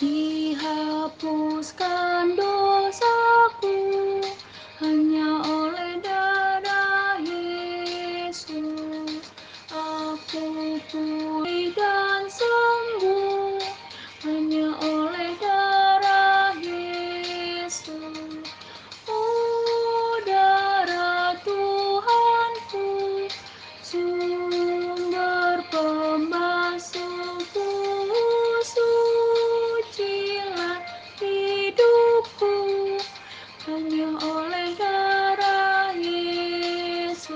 Dihapuskan dosaku hanya oleh darah Yesus. Aku pulih dan sembuh hanya oleh darah Yesus. Oh, darah Tuhanku, sumber pembasuhku, sucilah hidupku hanya oleh darah Yesus.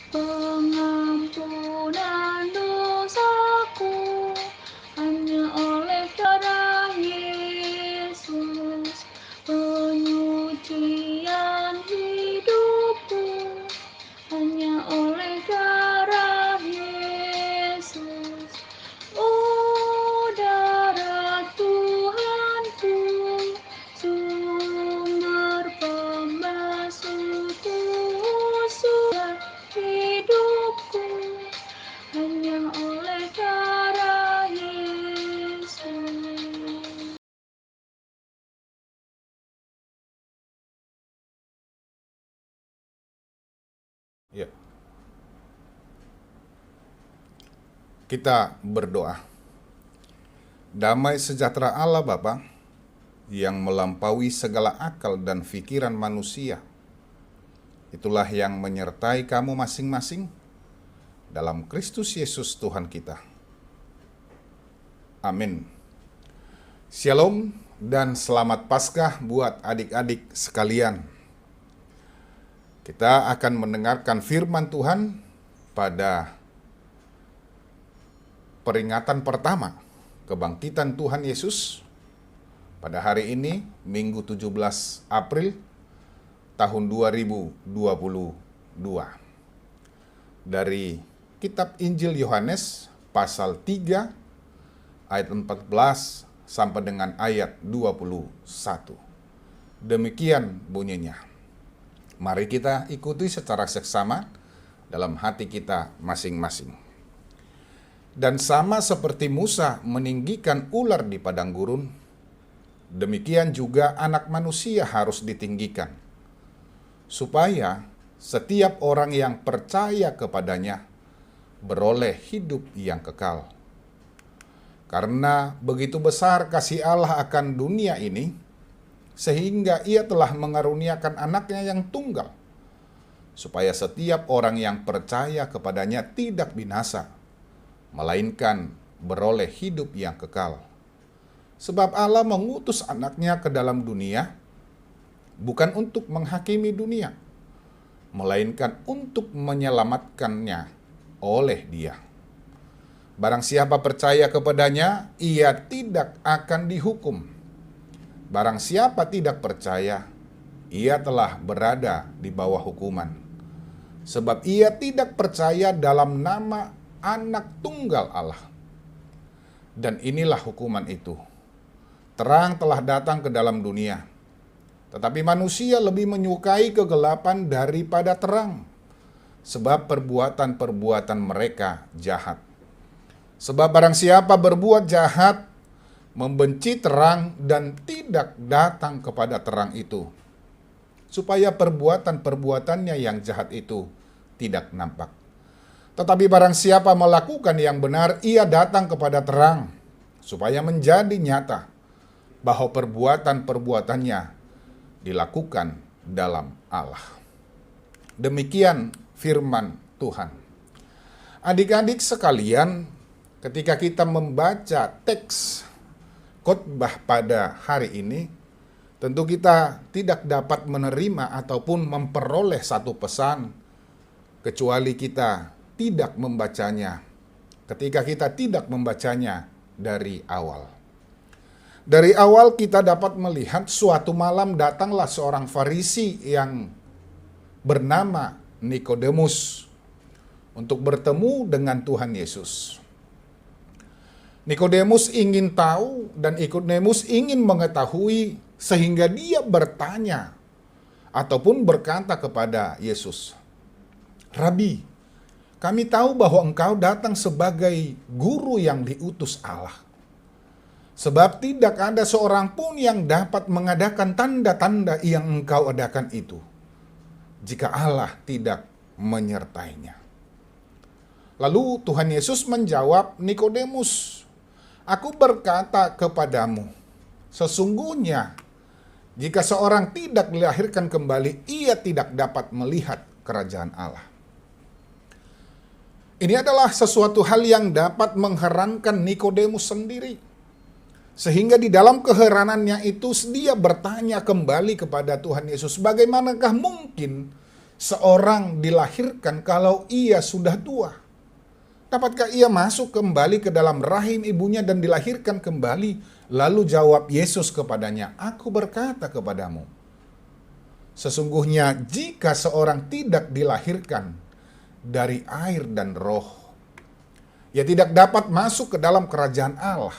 Pengampunan dosaku hanya oleh darah Yesus. Penyucian hidupku hanya oleh darah Yesus. Oh, darah Tuhanku, sumber pembasuhku, sudah hidupku hanya oleh darah Yesus. Ya, kita berdoa. Damai sejahtera Allah Bapa yang melampaui segala akal dan pikiran manusia, itulah yang menyertai kamu masing-masing dalam Kristus Yesus Tuhan kita. Amin. Shalom dan selamat Paskah buat adik-adik sekalian. Kita akan mendengarkan firman Tuhan pada peringatan pertama kebangkitan Tuhan Yesus pada hari ini, Minggu 17 April tahun 2022. Dari kitab Injil Yohanes pasal 3 ayat 14 sampai dengan ayat 21. Demikian bunyinya. Mari kita ikuti secara seksama dalam hati kita masing-masing. Dan sama seperti Musa meninggikan ular di padang gurun, demikian juga Anak Manusia harus ditinggikan, supaya setiap orang yang percaya kepadanya beroleh hidup yang kekal. Karena begitu besar kasih Allah akan dunia ini, sehingga Ia telah mengaruniakan anaknya yang tunggal, supaya setiap orang yang percaya kepadanya tidak binasa, melainkan beroleh hidup yang kekal. Sebab Allah mengutus anaknya ke dalam dunia, bukan untuk menghakimi dunia, melainkan untuk menyelamatkannya oleh Dia. Barang siapa percaya kepadanya, ia tidak akan dihukum. Barang siapa tidak percaya, ia telah berada di bawah hukuman. Sebab ia tidak percaya dalam nama Anak Tunggal Allah. Dan inilah hukuman itu. Terang telah datang ke dalam dunia, tetapi manusia lebih menyukai kegelapan daripada terang, sebab perbuatan-perbuatan mereka jahat. Sebab barang siapa berbuat jahat, membenci terang dan tidak datang kepada terang itu, supaya perbuatan-perbuatannya yang jahat itu tidak nampak. Tetapi barang siapa melakukan yang benar, ia datang kepada terang, supaya menjadi nyata bahwa perbuatan-perbuatannya dilakukan dalam Allah. Demikian firman Tuhan. Adik-adik sekalian, ketika kita membaca teks khotbah pada hari ini, tentu kita tidak dapat menerima ataupun memperoleh satu pesan kecuali kita tidak membacanya. Ketika kita tidak membacanya dari awal. Dari awal kita dapat melihat suatu malam datanglah seorang Farisi yang bernama Nikodemus untuk bertemu dengan Tuhan Yesus. Nikodemus ingin tahu dan Nikodemus ingin mengetahui sehingga dia bertanya, ataupun berkata kepada Yesus, "Rabi, kami tahu bahwa engkau datang sebagai guru yang diutus Allah. Sebab tidak ada seorang pun yang dapat mengadakan tanda-tanda yang engkau adakan itu, jika Allah tidak menyertainya." Lalu Tuhan Yesus menjawab Nikodemus, "Aku berkata kepadamu, sesungguhnya jika seorang tidak dilahirkan kembali, ia tidak dapat melihat kerajaan Allah." Ini adalah sesuatu hal yang dapat mengherankan Nikodemus sendiri. Sehingga di dalam keheranannya itu dia bertanya kembali kepada Tuhan Yesus, bagaimanakah mungkin seorang dilahirkan kalau ia sudah tua? Dapatkah ia masuk kembali ke dalam rahim ibunya dan dilahirkan kembali? Lalu jawab Yesus kepadanya, "Aku berkata kepadamu, sesungguhnya jika seorang tidak dilahirkan dari air dan roh, ia tidak dapat masuk ke dalam kerajaan Allah.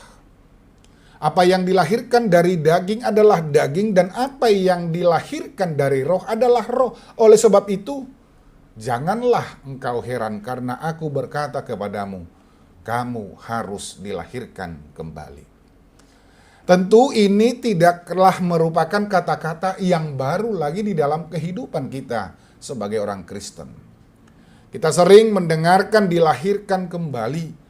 Apa yang dilahirkan dari daging adalah daging, dan apa yang dilahirkan dari roh adalah roh. Oleh sebab itu, janganlah engkau heran karena aku berkata kepadamu, kamu harus dilahirkan kembali." Tentu ini tidaklah merupakan kata-kata yang baru lagi di dalam kehidupan kita sebagai orang Kristen. Kita sering mendengarkan dilahirkan kembali.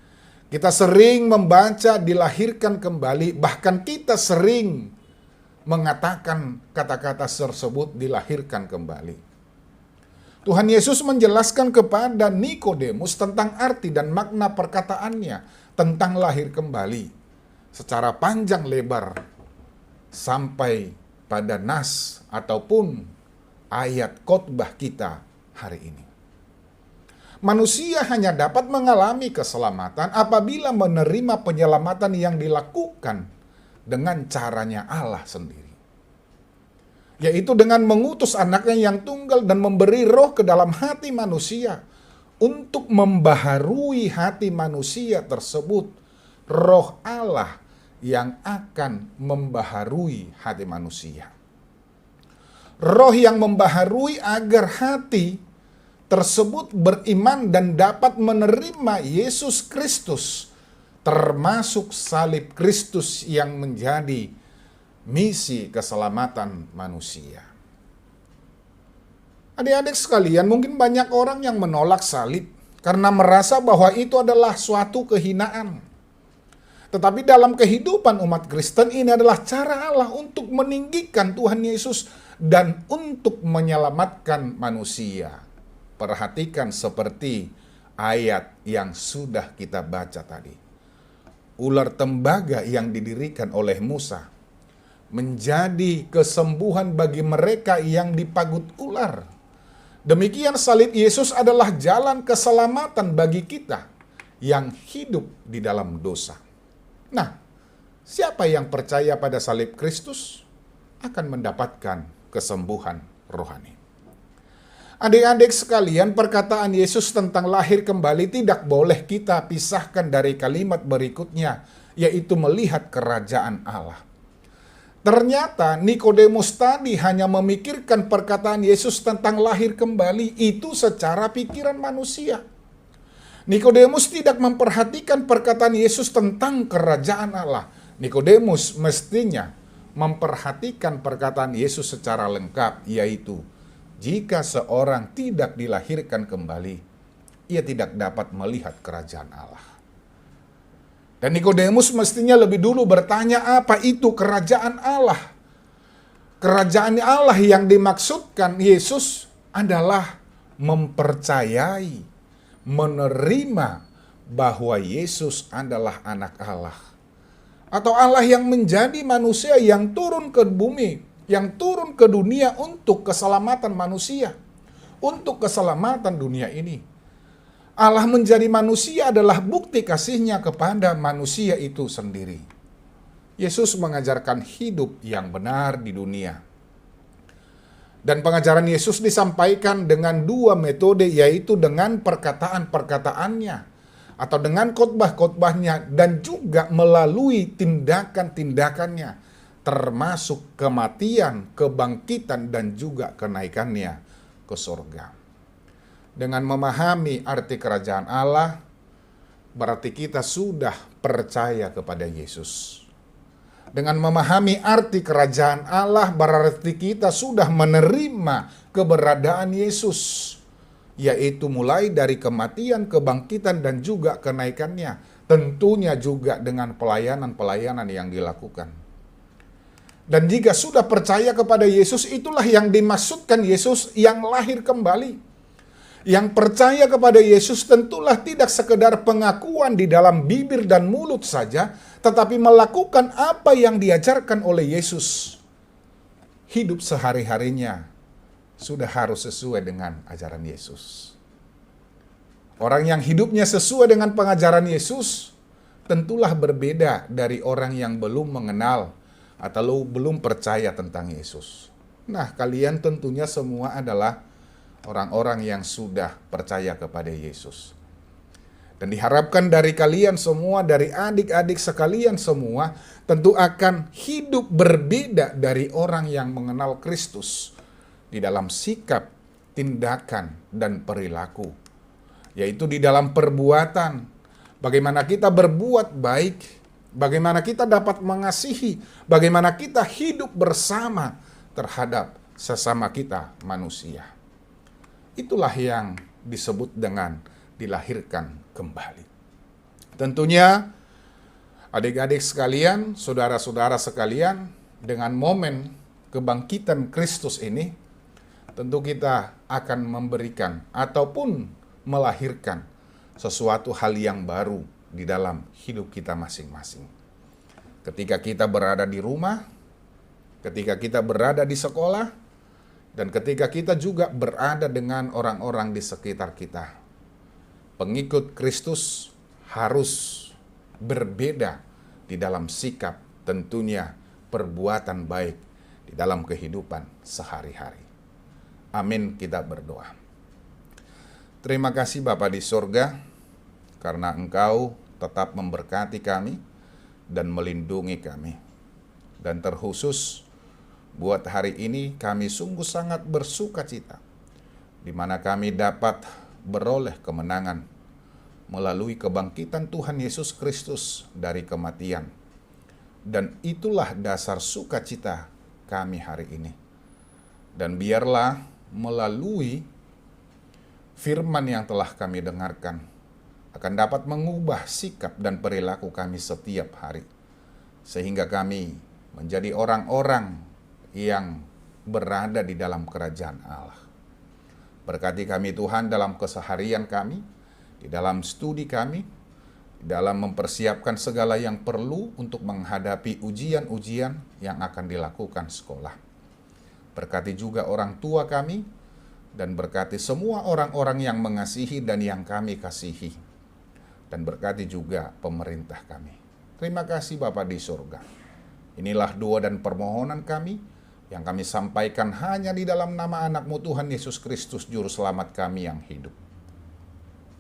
Kita sering membaca dilahirkan kembali. Bahkan kita sering mengatakan kata-kata tersebut dilahirkan kembali. Tuhan Yesus menjelaskan kepada Nikodemus tentang arti dan makna perkataannya tentang lahir kembali secara panjang lebar sampai pada nas ataupun ayat khotbah kita hari ini. Manusia hanya dapat mengalami keselamatan apabila menerima penyelamatan yang dilakukan dengan caranya Allah sendiri, yaitu dengan mengutus anaknya yang tunggal dan memberi roh ke dalam hati manusia untuk membaharui hati manusia tersebut. Roh Allah yang akan membaharui hati manusia. Roh yang membaharui agar hati tersebut beriman dan dapat menerima Yesus Kristus, termasuk salib Kristus yang menjadi misi keselamatan manusia. Adik-adik sekalian, mungkin banyak orang yang menolak salib karena merasa bahwa itu adalah suatu kehinaan. Tetapi dalam kehidupan umat Kristen ini adalah cara Allah untuk meninggikan Tuhan Yesus dan untuk menyelamatkan manusia. Perhatikan seperti ayat yang sudah kita baca tadi. Ular tembaga yang didirikan oleh Musa menjadi kesembuhan bagi mereka yang dipagut ular. Demikian salib Yesus adalah jalan keselamatan bagi kita yang hidup di dalam dosa. Nah, siapa yang percaya pada salib Kristus akan mendapatkan kesembuhan rohani. Adik-adik sekalian, perkataan Yesus tentang lahir kembali tidak boleh kita pisahkan dari kalimat berikutnya, yaitu melihat kerajaan Allah. Ternyata Nikodemus tadi hanya memikirkan perkataan Yesus tentang lahir kembali itu secara pikiran manusia. Nikodemus tidak memperhatikan perkataan Yesus tentang kerajaan Allah. Nikodemus mestinya memperhatikan perkataan Yesus secara lengkap, yaitu jika seorang tidak dilahirkan kembali, ia tidak dapat melihat kerajaan Allah. Dan Nikodemus mestinya lebih dulu bertanya, apa itu kerajaan Allah? Kerajaan Allah yang dimaksudkan Yesus adalah mempercayai, menerima bahwa Yesus adalah anak Allah. Atau Allah yang menjadi manusia yang turun ke bumi, yang turun ke dunia untuk keselamatan manusia, untuk keselamatan dunia ini. Allah menjadi manusia adalah bukti kasih-Nya kepada manusia itu sendiri. Yesus mengajarkan hidup yang benar di dunia. Dan pengajaran Yesus disampaikan dengan dua metode, yaitu dengan perkataan-perkataannya atau dengan khotbah-khotbahnya dan juga melalui tindakan-tindakannya. termasuk kematian, kebangkitan, dan juga kenaikannya ke surga. Dengan memahami arti kerajaan Allah, berarti kita sudah percaya kepada Yesus. Dengan memahami arti kerajaan Allah, berarti kita sudah menerima keberadaan Yesus, yaitu mulai dari kematian, kebangkitan, dan juga kenaikannya. Tentunya juga dengan pelayanan-pelayanan yang dilakukan. Dan jika sudah percaya kepada Yesus, itulah yang dimaksudkan Yesus yang lahir kembali. Yang percaya kepada Yesus tentulah tidak sekedar pengakuan di dalam bibir dan mulut saja, tetapi melakukan apa yang diajarkan oleh Yesus. Hidup sehari-harinya sudah harus sesuai dengan ajaran Yesus. Orang yang hidupnya sesuai dengan pengajaran Yesus tentulah berbeda dari orang yang belum mengenal atau belum percaya tentang Yesus. Nah, kalian tentunya semua adalah orang-orang yang sudah percaya kepada Yesus. Dan diharapkan dari kalian semua, dari adik-adik sekalian semua, tentu akan hidup berbeda dari orang yang mengenal Kristus di dalam sikap, tindakan, dan perilaku. Yaitu di dalam perbuatan, bagaimana kita berbuat baik, bagaimana kita dapat mengasihi, bagaimana kita hidup bersama terhadap sesama kita manusia. Itulah yang disebut dengan dilahirkan kembali. Tentunya adik-adik sekalian, saudara-saudara sekalian, dengan momen kebangkitan Kristus ini, tentu kita akan memberikan ataupun melahirkan sesuatu hal yang baru di dalam hidup kita masing-masing. Ketika kita berada di rumah, ketika kita berada di sekolah, dan ketika kita juga berada dengan orang-orang di sekitar kita. Pengikut Kristus harus berbeda di dalam sikap, tentunya perbuatan baik di dalam kehidupan sehari-hari. Amin, kita berdoa. Terima kasih Bapa di sorga, karena Engkau tetap memberkati kami dan melindungi kami. Dan terkhusus buat hari ini kami sungguh sangat bersuka cita, di mana kami dapat beroleh kemenangan melalui kebangkitan Tuhan Yesus Kristus dari kematian. Dan itulah dasar sukacita kami hari ini. Dan biarlah melalui firman yang telah kami dengarkan akan dapat mengubah sikap dan perilaku kami setiap hari, sehingga kami menjadi orang-orang yang berada di dalam kerajaan Allah. Berkati kami Tuhan dalam keseharian kami, di dalam studi kami, di dalam mempersiapkan segala yang perlu untuk menghadapi ujian-ujian yang akan dilakukan sekolah. Berkati juga orang tua kami, dan berkati semua orang-orang yang mengasihi dan yang kami kasihi. Dan berkati juga pemerintah kami. Terima kasih Bapa di surga. Inilah doa dan permohonan kami, yang kami sampaikan hanya di dalam nama anak-Mu Tuhan Yesus Kristus, Juru Selamat kami yang hidup.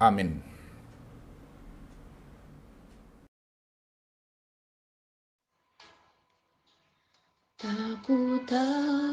Amin. Tak ku tahu